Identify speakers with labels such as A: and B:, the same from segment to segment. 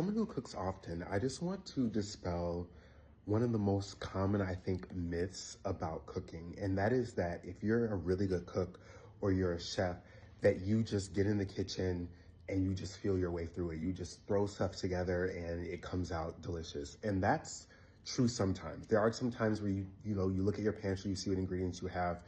A: Someone who cooks often, I just want to dispel one of the most common, I think, myths about cooking. And that is that if you're a really good cook or you're a chef, that you just get in the kitchen and you just feel your way through it. You just throw stuff together and it comes out delicious. And that's true sometimes. There are some times where you look at your pantry, you see what ingredients you have,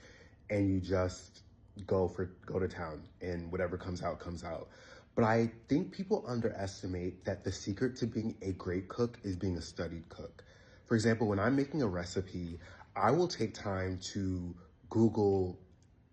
A: and you just go to town and whatever comes out comes out. But I think people underestimate that the secret to being a great cook is being a studied cook. For example, when I'm making a recipe, I will take time to Google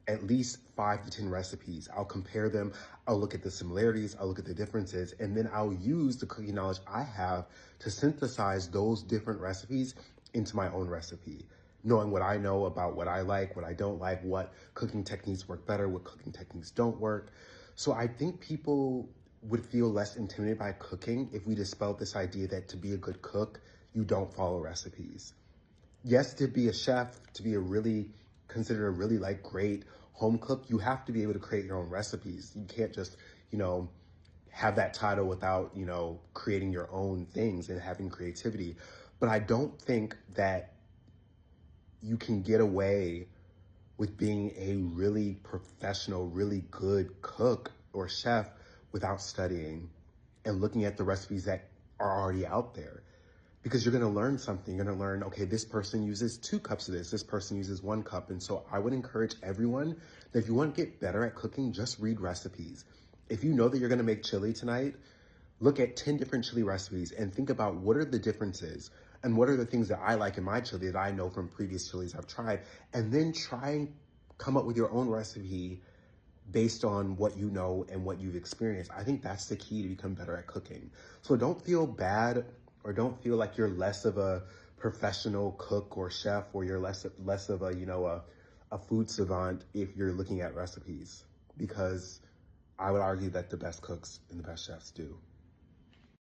A: at least 5 to 10 recipes. I'll compare them. I'll look at the similarities. I'll look at the differences. And then I'll use the cooking knowledge I have to synthesize those different recipes into my own recipe. Knowing what I know about what I like, what I don't like, what cooking techniques work better, what cooking techniques don't work. So I think people would feel less intimidated by cooking if we dispelled this idea that to be a good cook, you don't follow recipes. Yes, to be a chef, to be considered a really like great home cook, you have to be able to create your own recipes. You can't just, have that title without, creating your own things and having creativity. But I don't think that you can get away with being a really professional, really good cook or chef without studying and looking at the recipes that are already out there. Because you're gonna learn something. You're gonna learn, okay, this person uses 2 cups of this person uses 1 cup. And so I would encourage everyone that if you want to get better at cooking, just read recipes. If you know that you're gonna make chili tonight, look at 10 different chili recipes and think about what are the differences and what are the things that I like in my chili that I know from previous chilies I've tried, and then try and come up with your own recipe based on what you know and what you've experienced. I think that's the key to become better at cooking. So don't feel bad or don't feel like you're less of a professional cook or chef, or you're less of a food savant if you're looking at recipes, because I would argue that the best cooks and the best chefs do.